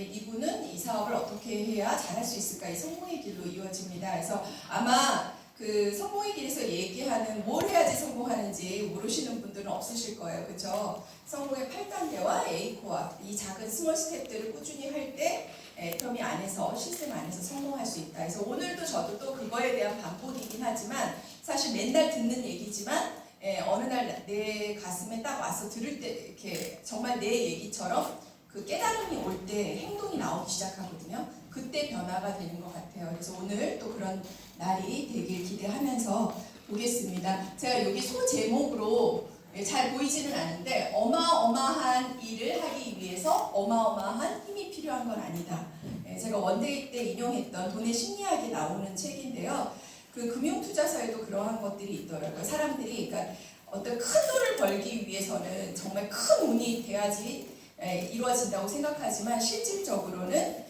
그다음에 2부는 이 사업을 어떻게 해야 잘할 수 있을까, 이 성공의 길로 이어집니다. 그래서 아마 그 성공의 길에서 얘기하는 뭘 해야지 성공하는지 모르시는 분들은 없으실 거예요. 그렇죠? 성공의 8단계와 A코어, 이 작은 스몰 스텝들을 꾸준히 할 때 애터미 안에서, 시스템 안에서 성공할 수 있다. 그래서 오늘도 저도 또 그거에 대한 반복이긴 하지만 사실 맨날 듣는 얘기지만 어느 날 내 가슴에 딱 와서 들을 때 이렇게 정말 내 얘기처럼 그 깨달음이 올 때 행동이 나오기 시작하거든요. 그때 변화가 되는 것 같아요. 그래서 오늘 또 그런 날이 되길 기대하면서 보겠습니다. 제가 여기 소 제목으로 잘 보이지는 않는데 어마어마한 일을 하기 위해서 어마어마한 힘이 필요한 건 아니다. 제가 원데이 때 인용했던 돈의 심리학에 나오는 책인데요. 그 금융투자사에도 그러한 것들이 있더라고요. 사람들이 그러니까 어떤 큰 돈을 벌기 위해서는 정말 큰 운이 돼야지 이루어진다고 생각하지만 실질적으로는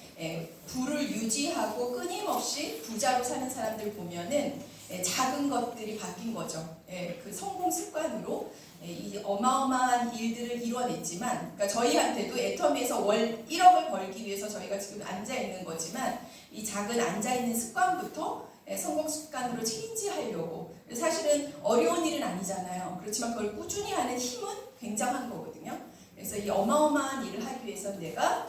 부를 유지하고 끊임없이 부자로 사는 사람들 보면은 작은 것들이 바뀐 거죠. 그 성공 습관으로 이 어마어마한 일들을 이뤄냈지만, 그러니까 저희한테도 애터미에서 월 1억을 벌기 위해서 저희가 지금 앉아 있는 거지만 이 작은 앉아 있는 습관부터 성공 습관으로 체인지하려고, 사실은 어려운 일은 아니잖아요. 그렇지만 그걸 꾸준히 하는 힘은 굉장한 거거든요. 그래서 이 어마어마한 일을 하기 위해서 내가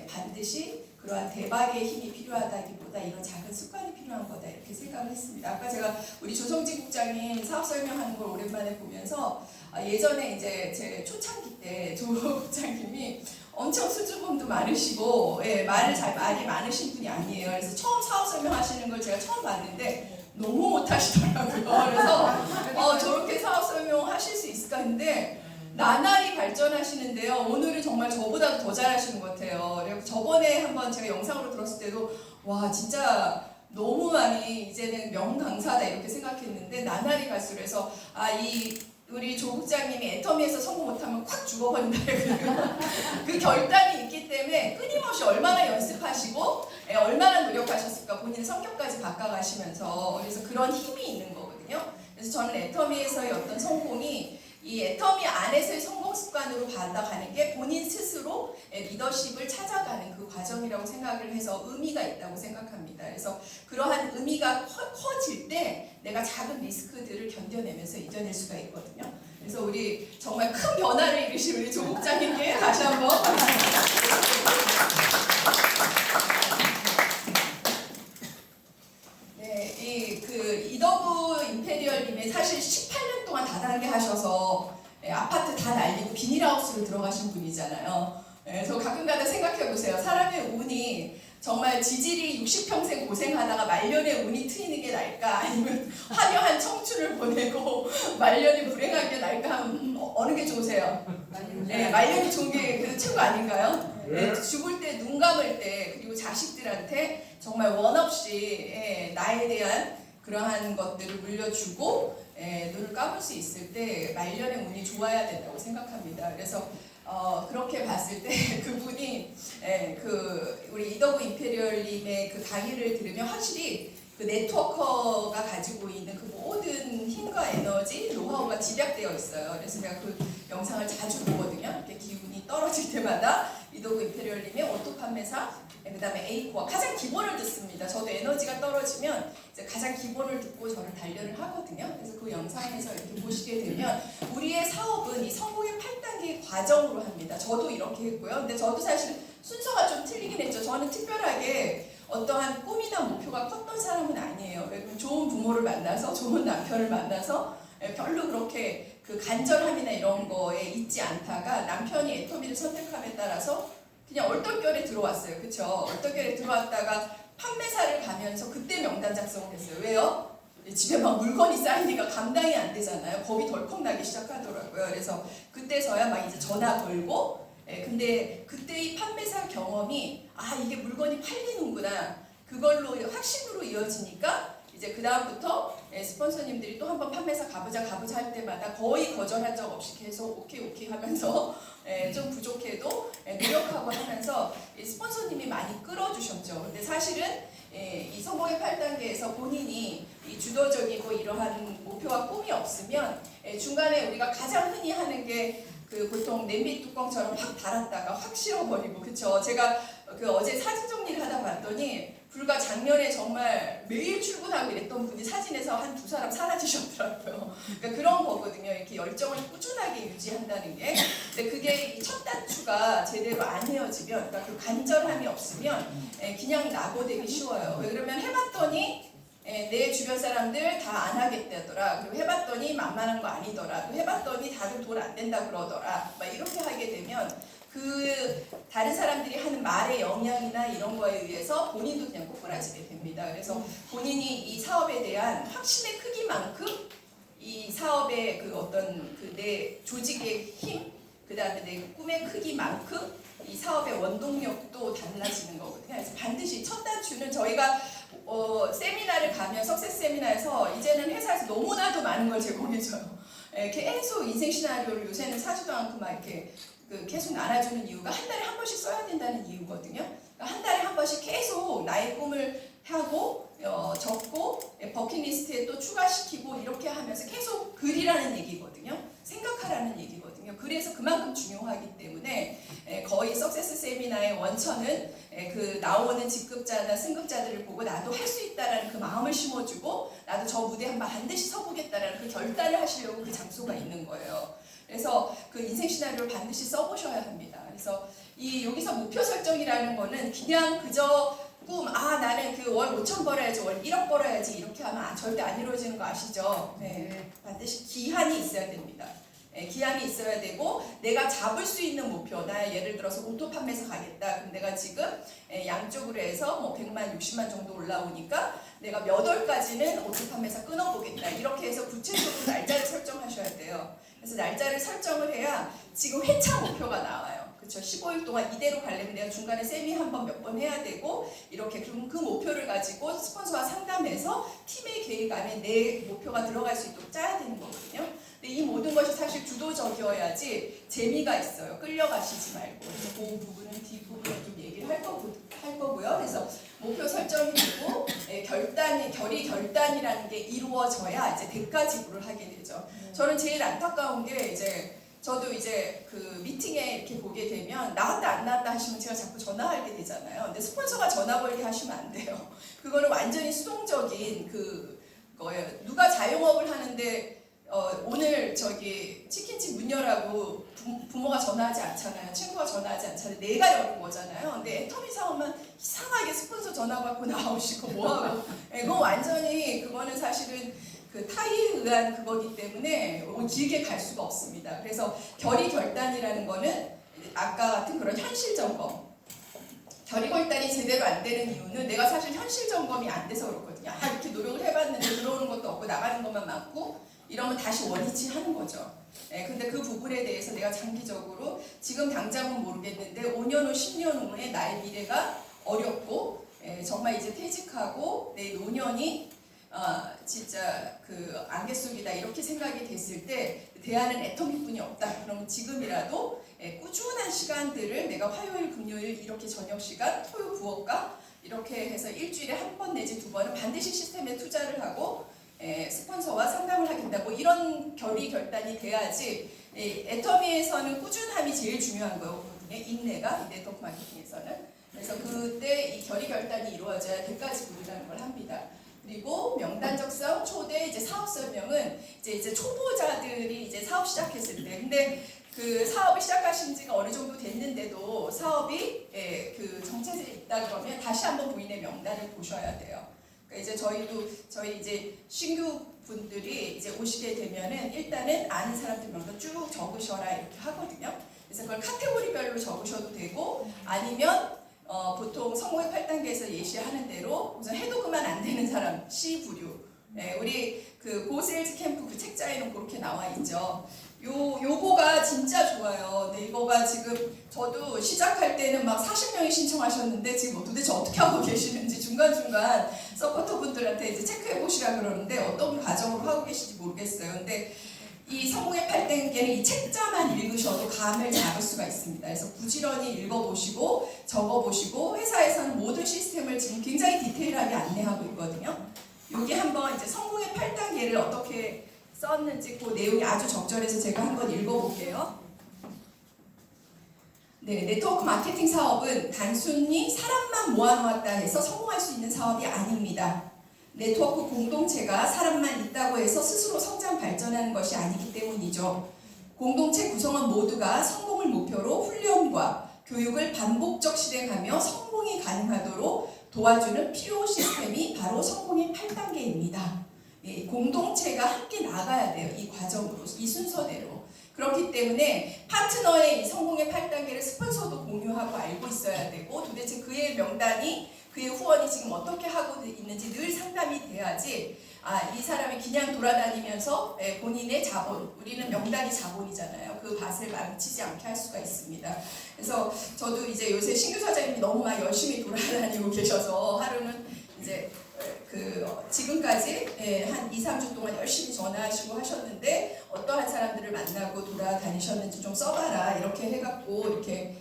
반드시 그러한 대박의 힘이 필요하다기보다 이런 작은 습관이 필요한 거다, 이렇게 생각을 했습니다. 아까 제가 우리 조성진 국장님 사업 설명하는 걸 오랜만에 보면서 예전에 이제 제 초창기 때 조 국장님이 엄청 수줍음도 많으시고 말이 많으신 분이 아니에요. 그래서 처음 사업 설명하시는 걸 제가 처음 봤는데 너무 못하시더라고요. 그래서 저렇게 사업 설명하실 수 있을까 했는데 나날이 발전하시는데요. 오늘은 정말 저보다 더 잘하시는 것 같아요. 그리고 저번에 한번 제가 영상으로 들었을 때도 와 진짜 너무 많이 이제는 명강사다 이렇게 생각했는데 나날이 갈수록 해서 우리 조 국장님이 애터미에서 성공 못하면 콱 죽어버린다. 그 결단이 있기 때문에 끊임없이 얼마나 연습하시고 얼마나 노력하셨을까, 본인 성격까지 바꿔가시면서. 그래서 그런 힘이 있는 거거든요. 그래서 저는 애터미에서의 어떤 성공이 이 애터미 안에서의 성공 습관으로 받아가는 게 본인 스스로 리더십을 찾아가는 그 과정이라고 생각을 해서 의미가 있다고 생각합니다. 그래서 그러한 의미가 커질 때 내가 작은 리스크들을 견뎌내면서 이겨낼 수가 있거든요. 그래서 우리 정말 큰 변화를 이루신 우리 조 국장님께 다시 한번 감사합니다. 이더브 임페리얼님의 사실 18년 동안 다단계 하셔서 아파트 다 날리고 비닐하우스로 들어가신 분이잖아요. 그래서 가끔가다 생각해보세요. 사람의 운이 정말 지질이 60평생 고생하다가 말년에 운이 트이는 게 나을까, 아니면 화려한 청춘을 보내고 말년이 불행한 게 나을까 하면 어느 게 좋으세요? 말년이 좋은 게 그래도 최고 아닌가요? 죽을 때, 눈 감을 때, 그리고 자식들한테 정말 원 없이 나에 대한 그러한 것들을 물려주고 눈을 감을 수 있을 때 말년의 운이 좋아야 된다고 생각합니다. 그래서 그렇게 봤을 때 그분이 우리 이더브 임페리얼님의 그 강의를 들으면 확실히 그 네트워커가 가지고 있는 그 모든 힘과 에너지, 노하우가 집약되어 있어요. 그래서 제가 그 영상을 자주 보거든요. 이렇게 기운이 떨어질 때마다 이더브 임페리얼님의 오토 판매사, 그 다음에 A코어, 가장 기본을 듣습니다. 저도 에너지가 떨어지면 이제 가장 기본을 듣고 저는 단련을 하거든요. 그래서 그 영상에서 이렇게 보시게 되면 우리의 사업은 이 성공의 8단계 과정으로 합니다. 저도 이렇게 했고요. 근데 저도 사실 순서가 좀 틀리긴 했죠. 저는 특별하게 어떠한 꿈이나 목표가 컸던 사람은 아니에요. 좋은 부모를 만나서, 좋은 남편을 만나서 별로 그렇게 그 간절함이나 이런 거에 있지 않다가 남편이 애터미를 선택함에 따라서 그냥 얼떨결에 들어왔어요. 그쵸? 얼떨결에 들어왔다가 판매사를 가면서 그때 명단 작성을 했어요. 왜요? 집에 막 물건이 쌓이니까 감당이 안 되잖아요. 겁이 덜컥 나기 시작하더라고요. 그래서 그때서야 막 이제 전화 걸고, 근데 그때 이 판매사 경험이 이게 물건이 팔리는구나, 그걸로 확신으로 이어지니까 이제 그 다음부터 스폰서님들이 또 한번 판매사 가보자 할 때마다 거의 거절한 적 없이 계속 오케이 하면서 좀 부족해도 노력하고 하면서 스폰서님이 많이 끌어주셨죠. 근데 사실은 이 성공의 8단계에서 본인이 이 주도적이고 이러한 목표와 꿈이 없으면 중간에 우리가 가장 흔히 하는 게 그 보통 냄비 뚜껑처럼 확 달았다가 확 식어버리고, 그쵸? 제가 그 어제 사진 정리를 하다 봤더니 불과 작년에 정말 매일 출근하고 이랬던 분이 사진에서 한 두 사람 사라지셨더라고요. 그러니까 그런 거거든요. 이렇게 열정을 꾸준하게 유지한다는 게. 근데 그게 이 첫 단추가 제대로 안 헤어지면, 그러니까 그 간절함이 없으면 그냥 낙오되기 쉬워요. 왜 그러면 해봤더니 내 주변 사람들 다 안 하겠다더라. 그리고 해봤더니 만만한 거 아니더라. 해봤더니 다들 돈 안 된다 그러더라. 막 이렇게 하게 되면 그 다른 사람들이 하는 말의 영향이나 이런 거에 의해서 본인도 그냥 꼬꾸라지게 됩니다. 그래서 본인이 이 사업에 대한 확신의 크기만큼 이 사업의 그 어떤 그 내 조직의 힘, 그 다음에 내 꿈의 크기만큼 이 사업의 원동력도 달라지는 거거든요. 그래서 반드시 첫 단추는 저희가 세미나를 가면 석세스 세미나에서 이제는 회사에서 너무나도 많은 걸 제공해줘요. 계속 인생 시나리오를 요새는 사지도 않고 막 이렇게 계속 나눠주는 이유가 한 달에 한 번씩 써야 된다는 이유거든요. 그러니까 한 달에 한 번씩 계속 나의 꿈을 하고 적고 버킷리스트에 또 추가시키고 이렇게 하면서 계속 글이라는 얘기거든요. 생각하라는 얘기거든요. 그래서 그만큼 중요하기 때문에 거의 석세스 세미나의 원천은 그 나오는 직급자나 승급자들을 보고 나도 할 수 있다라는 그 마음을 심어주고 나도 저 무대 한번 반드시 서보겠다라는 그 결단을 하시려고 그 장소가 있는 거예요. 그래서 그 인생 시나리오를 반드시 써보셔야 합니다. 그래서 이 여기서 목표 설정이라는 거는 그냥 그저 나는 그 월 5천 벌어야지, 월 1억 벌어야지 이렇게 하면 절대 안 이루어지는 거 아시죠? 네. 반드시 기한이 있어야 됩니다. 기한이 있어야 되고 내가 잡을 수 있는 목표, 나 예를 들어서 오토 판매사 가겠다. 그럼 내가 지금 양쪽으로 해서 뭐 100만, 60만 정도 올라오니까 내가 몇 월까지는 오토 판매사 끊어보겠다. 이렇게 해서 구체적으로 날짜를 설정하셔야 돼요. 그래서 날짜를 설정을 해야 지금 회차 목표가 나와요. 그렇죠. 15일 동안 이대로 가려면 내가 중간에 세미 한 번 몇 번 해야 되고 이렇게 그 목표를 가지고 스폰서와 상담해서 팀의 계획 안에 내 목표가 들어갈 수 있도록 짜야 되는 거거든요. 근데 이 모든 것이 사실 주도적이어야지 재미가 있어요. 끌려가시지 말고. 그래서 그 부분은 뒷부분에 좀 얘기를 할 거고요. 그래서 목표 설정이 되고 결단이라는 게 이루어져야 이제 대가 지불을 하게 되죠. 저는 제일 안타까운 게 저도 이제 그 미팅에 이렇게 보게 되면 나왔다 안 나왔다 하시면 제가 자꾸 전화하게 되잖아요. 근데 스폰서가 전화 걸게 하시면 안 돼요. 그거는 완전히 수동적인 그 거예요. 누가 자영업을 하는데 오늘 치킨집 문 여라고 부모가 전화하지 않잖아요. 친구가 전화하지 않잖아요. 내가 여는 거잖아요. 근데 애터미 사업만 이상하게 스폰서 전화 받고 나오시고 뭐하고 그거 완전히 그거는 사실은 그 타의에 의한 그거기 때문에 길게 갈 수가 없습니다. 그래서 결단이라는 거는 아까 같은 그런 현실 점검. 결단이 제대로 안 되는 이유는 내가 사실 현실 점검이 안 돼서 그렇거든요. 이렇게 노력을 해봤는데 들어오는 것도 없고 나가는 것만 많고 이러면 다시 원위치 하는 거죠. 근데 그 부분에 대해서 내가 장기적으로 지금 당장은 모르겠는데 5년 후, 10년 후에 나의 미래가 어렵고 정말 이제 퇴직하고 내 노년이 진짜 그 안개 속이다 이렇게 생각이 됐을 때 대안은 애터미뿐이 없다. 그러면 지금이라도 꾸준한 시간들을 내가 화요일, 금요일 이렇게 저녁 시간, 토요 부업과 이렇게 해서 일주일에 한 번 내지 두 번은 반드시 시스템에 투자를 하고 스폰서와 상담을 하겠다. 뭐 이런 결단이 돼야지 애터미에서는 꾸준함이 제일 중요한 거거든요. 인내가 이 네트워크 마케팅에서는. 그래서 그때 이 결단이 이루어져야 대가 지불이라는 걸 합니다. 그리고 명단 작성, 초대, 이제 사업 설명은 이제 초보자들이 이제 사업 시작했을 때, 근데 그 사업을 시작하신 지가 어느 정도 됐는데도 사업이 그 정체돼 있다 그러면 다시 한번 부인의 명단을 보셔야 돼요. 그러니까 이제 저희 이제 신규 분들이 이제 오시게 되면은 일단은 아는 사람들 명단 쭉 적으셔라 이렇게 하거든요. 그래서 그걸 카테고리별로 적으셔도 되고 아니면 보통 성공의 8단계에서 예시하는 대로 우선 해도 그만 안 되는 사람 C 부류. 우리 그 고세일즈 캠프 그 책자에는 그렇게 나와 있죠. 요거가 진짜 좋아요. 근데 이거가 지금 저도 시작할 때는 막 40명이 신청하셨는데 지금 도대체 어떻게 하고 계시는지 중간중간 서포터 분들한테 이제 체크해 보시라 그러는데 어떤 과정으로 하고 계신지 모르겠어요. 근데 이 성공의 8단계는 이 책자만 읽으셔도 감을 잡을 수가 있습니다. 그래서 부지런히 읽어보시고 적어보시고 회사에서는 모든 시스템을 지금 굉장히 디테일하게 안내하고 있거든요. 여기 한번 이제 성공의 8단계를 어떻게 썼는지 그 내용이 아주 적절해서 제가 한번 읽어볼게요. 네, 네트워크 마케팅 사업은 단순히 사람만 모아놓았다 해서 성공할 수 있는 사업이 아닙니다. 네트워크 공동체가 사람만 있다고 해서 스스로 성장 발전하는 것이 아니기 때문이죠. 공동체 구성원 모두가 성공을 목표로 훈련과 교육을 반복적 실행하며 성공이 가능하도록 도와주는 필요 시스템이 바로 성공의 8단계입니다. 예, 공동체가 함께 나가야 돼요. 이 과정으로, 이 순서대로. 그렇기 때문에 파트너의 이 성공의 8단계를 스폰서도 공유하고 알고 있어야 되고 도대체 그의 명단이 그의 후원이 지금 어떻게 하고 있는지 늘 상담이 돼야지 이 사람이 그냥 돌아다니면서 본인의 자본, 우리는 명단이 자본이잖아요. 그 밭을 망치지 않게 할 수가 있습니다. 그래서 저도 이제 요새 신규 사장님이 너무 막 열심히 돌아다니고 계셔서 하루는 이제 지금까지 한 2, 3주 동안 열심히 전화하시고 하셨는데 어떠한 사람들을 만나고 돌아다니셨는지 좀 써봐라 이렇게 해갖고 이렇게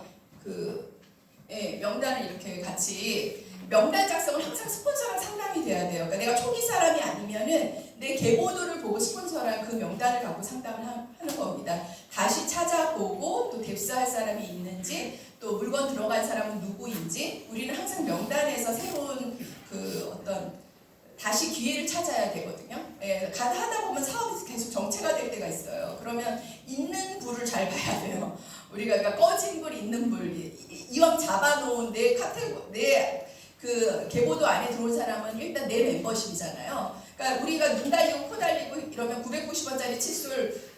명단을 이렇게 같이 명단 작성을 항상 스폰서랑 상담이 돼야 돼요. 그러니까 내가 초기 사람이 아니면은 내 계보도를 보고 스폰서랑 그 명단을 갖고 상담을 하는 겁니다. 다시 찾아보고 또 뎁스할 사람이 있는지 또 물건 들어간 사람은 누구인지 우리는 항상 명단에서 새로운 다시 기회를 찾아야 되거든요. 하다 보면 사업이 계속 정체가 될 때가 있어요. 그러면 있는 불을 잘 봐야 돼요. 우리가 그러니까 꺼진 불, 있는 불, 이왕 잡아놓은 내 계보도 안에 들어온 사람은 일단 내 멤버십이잖아요. 그러니까 우리가 눈 달리고 코 달리고 이러면 990원짜리 칫솔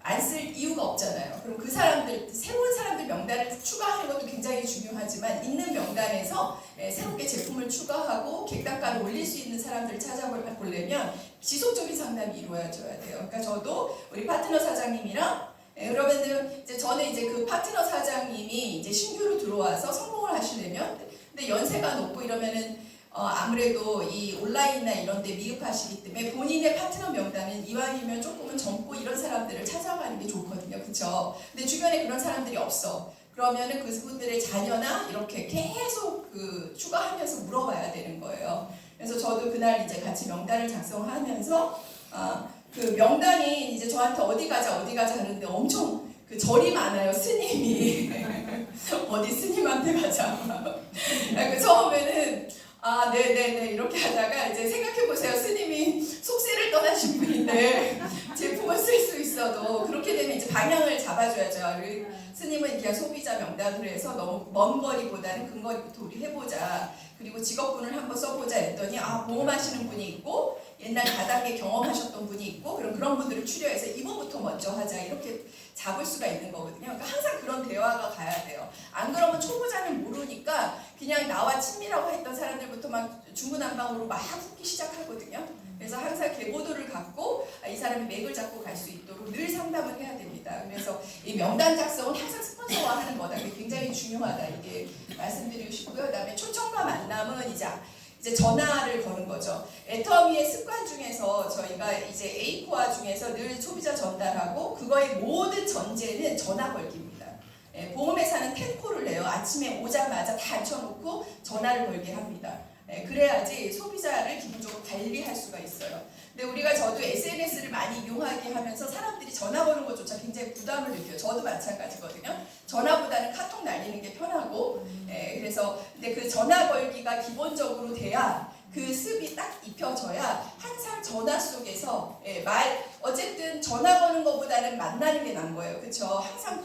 안 쓸 이유가 없잖아요. 그럼 그 사람들, 새로운 사람들 명단을 추가하는 것도 굉장히 중요하지만 있는 명단에서 새롭게 제품을 추가하고 객단가를 올릴 수 있는 사람들을 찾아보려면 지속적인 상담이 이루어져야 돼요. 그러니까 저도 우리 파트너 사장님이랑 여러분들 저는 이제 그 파트너 사장님이 이제 신규로 들어와서 성공을 하시려면 근데 연세가 높고 이러면은 아무래도 이 온라인이나 이런 데 미흡하시기 때문에 본인의 파트너 명단은 이왕이면 조금은 젊고 이런 사람들을 찾아가는 게 좋거든요. 그쵸? 근데 주변에 그런 사람들이 없어. 그러면은 그분들의 자녀나 이렇게 계속 추가하면서 물어봐야 되는 거예요. 그래서 저도 그날 이제 같이 명단을 작성하면서 그 명단이 이제 저한테 어디 가자 하는데 엄청 절이 많아요. 스님이. 어디 스님한테 가자. 처음에는 네네네 이렇게 하다가 이제 생각해보세요. 스님이 속세를 떠나신 분인데 제품을 쓸 수 있어도 그렇게 되면 이제 방향을 잡아줘야죠. 스님은 그냥 소비자 명단으로 해서 너무 먼 거리보다는 근거리부터 우리 해보자. 그리고 직업군을 한번 써보자 했더니 보험하시는 분이 있고 옛날 다단계 경험하셨던 분이 있고 그런 분들을 추려해서 이분부터 먼저 하자 이렇게 잡을 수가 있는 거거든요. 그러니까 항상 그런 대화가 가야 돼요. 안 그러면 초보자는 모르니까 그냥 나와 친밀하고 했던 사람들부터 막 중구난방으로 막 훅기 시작하거든요. 그래서 항상 계보도를 갖고 이 사람이 맥을 잡고 갈 수 있도록 늘 상담을 해야 됩니다. 그래서 이 명단 작성은 항상 스폰서와 하는 거다. 이게 굉장히 중요하다. 이게 말씀드리고 싶고요. 그다음에 초청과 만남은 이제 전화를 거는 거죠. 애터미의 습관 중에서 저희가 이제 A코어 중에서 늘 소비자 전달하고 그거의 모든 전제는 전화 걸기입니다. 보험회사는 10콜을 내요. 아침에 오자마자 다 앉혀놓고 전화를 걸게 합니다. 그래야지 소비자를 기본적으로 관리할 수가 있어요. 근데 저도 SNS를 많이 이용하게 하면서 사람들이 전화 거는 것조차 굉장히 부담을 느껴요. 저도 마찬가지거든요. 전화보다는 카톡 날리는 게 편하고 그래서 근데 그 전화 걸기가 기본적으로 돼야 그 습이 딱 입혀져야 항상 전화 속에서 어쨌든 전화 거는 것보다는 만나는 게 나은 거예요. 그렇죠? 항상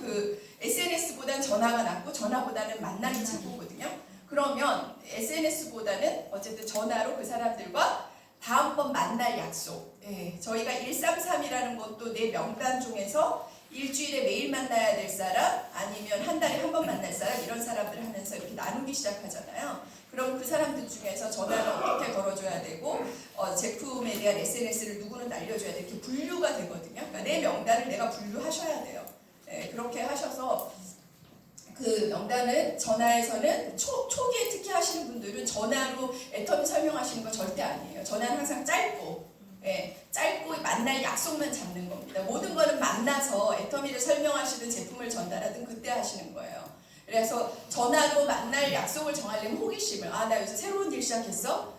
SNS보다는 전화가 낫고 전화보다는 만나는 게 좋거든요. 그러면 SNS보다는 어쨌든 전화로 그 사람들과 다음번 만날 약속. 저희가 133이라는 것도 내 명단 중에서 일주일에 매일 만나야 될 사람 아니면 한 달에 한 번 만날 사람 이런 사람들을 하면서 이렇게 나누기 시작하잖아요. 그럼 그 사람들 중에서 전화를 어떻게 걸어줘야 되고 제품에 대한 SNS를 누구는 날려줘야 돼 이렇게 분류가 되거든요. 그러니까 내 명단을 내가 분류하셔야 돼요. 그렇게 하셔서 그 명단은 전화에서는 초기에 특히 하시는 분들은 전화로 애터미 설명하시는 거 절대 아니에요. 전화는 항상 짧고 만날 약속만 잡는 겁니다. 모든 거는 만나서 애터미를 설명하시든 제품을 전달하든 그때 하시는 거예요. 그래서 전화로 만날 약속을 정하려면 호기심을 나 요새 새로운 일 시작했어?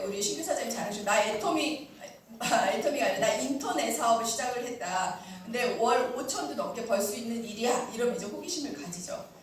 우리 신규 사장님 잘하시고 나 애터미가 아니라 나 인터넷 사업을 시작을 했다. 근데 월 5천도 넘게 벌 수 있는 일이야. 이러면 이제 호기심을 가지죠.